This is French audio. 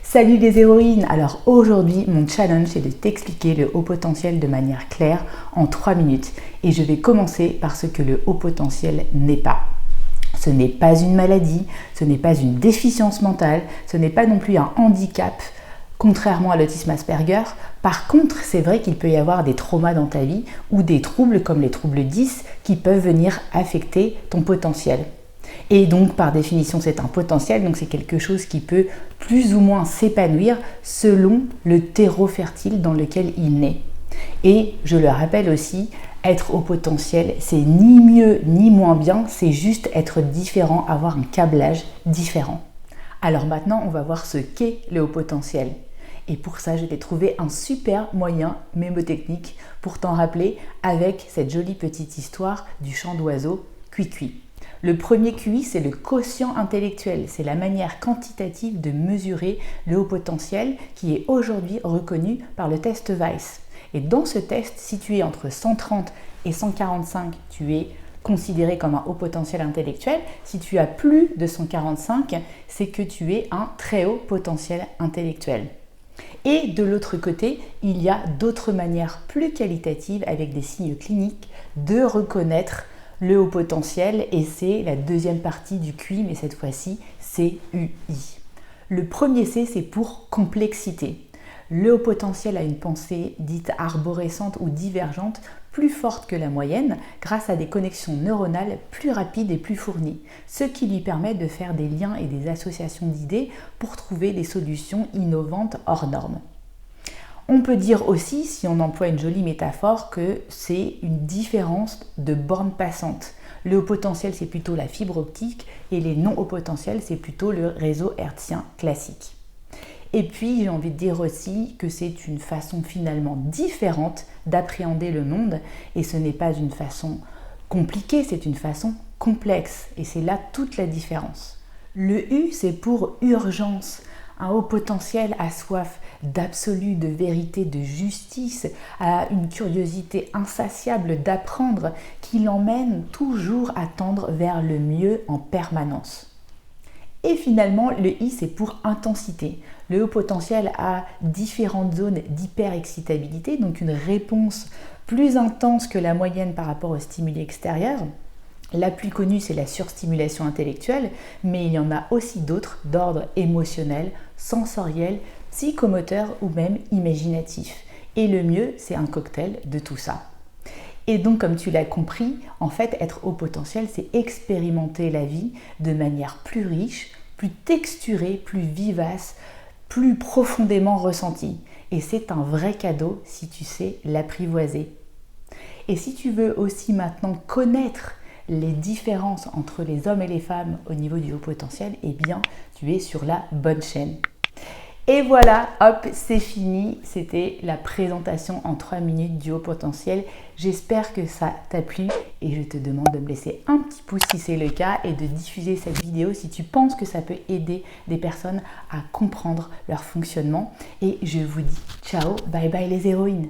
Salut les héroïnes! Alors aujourd'hui, mon challenge est de t'expliquer le haut potentiel de manière claire en 3 minutes. Et je vais commencer par ce que le haut potentiel n'est pas. Ce n'est pas une maladie, ce n'est pas une déficience mentale, ce n'est pas non plus un handicap, contrairement à l'autisme Asperger. Par contre, c'est vrai qu'il peut y avoir des traumas dans ta vie ou des troubles comme les troubles 10 qui peuvent venir affecter ton potentiel. Et donc, par définition, c'est un potentiel, donc c'est quelque chose qui peut plus ou moins s'épanouir selon le terreau fertile dans lequel il naît. Et je le rappelle aussi, être au potentiel, c'est ni mieux ni moins bien, c'est juste être différent, avoir un câblage différent. Alors maintenant, on va voir ce qu'est le haut potentiel. Et pour ça, je vais trouver un super moyen mémotechnique pour t'en rappeler avec cette jolie petite histoire du chant d'oiseau Cui-Cui. Le premier QI, c'est le quotient intellectuel. C'est la manière quantitative de mesurer le haut potentiel qui est aujourd'hui reconnu par le test Weiss. Et dans ce test, si tu es entre 130 et 145, tu es considéré comme un haut potentiel intellectuel. Si tu as plus de 145, c'est que tu es un très haut potentiel intellectuel. Et de l'autre côté, il y a d'autres manières plus qualitatives avec des signes cliniques de reconnaître le haut potentiel, et c'est la deuxième partie du QI, mais cette fois-ci, c'est UI. Le premier C, c'est pour complexité. Le haut potentiel a une pensée dite arborescente ou divergente plus forte que la moyenne grâce à des connexions neuronales plus rapides et plus fournies, ce qui lui permet de faire des liens et des associations d'idées pour trouver des solutions innovantes hors normes. On peut dire aussi, si on emploie une jolie métaphore, que c'est une différence de borne passante. Le haut potentiel, c'est plutôt la fibre optique et les non hauts potentiels, c'est plutôt le réseau hertzien classique. Et puis, j'ai envie de dire aussi que c'est une façon finalement différente d'appréhender le monde et ce n'est pas une façon compliquée, c'est une façon complexe et c'est là toute la différence. Le U, c'est pour urgence. Un haut potentiel a soif d'absolu, de vérité, de justice, a une curiosité insatiable d'apprendre qui l'emmène toujours à tendre vers le mieux en permanence. Et finalement, le I, c'est pour intensité. Le haut potentiel a différentes zones d'hyperexcitabilité, donc une réponse plus intense que la moyenne par rapport aux stimuli extérieurs. La plus connue, c'est la surstimulation intellectuelle, mais il y en a aussi d'autres d'ordre émotionnel, sensoriel, psychomoteur ou même imaginatif. Et le mieux, c'est un cocktail de tout ça. Et donc, comme tu l'as compris, en fait, être haut potentiel, c'est expérimenter la vie de manière plus riche, plus texturée, plus vivace, plus profondément ressentie. Et c'est un vrai cadeau si tu sais l'apprivoiser. Et si tu veux aussi maintenant connaître les différences entre les hommes et les femmes au niveau du haut potentiel, eh bien, tu es sur la bonne chaîne. Et voilà, hop, c'est fini. C'était la présentation en 3 minutes du haut potentiel. J'espère que ça t'a plu et je te demande de me laisser un petit pouce si c'est le cas et de diffuser cette vidéo si tu penses que ça peut aider des personnes à comprendre leur fonctionnement. Et je vous dis ciao, bye bye les héroïnes.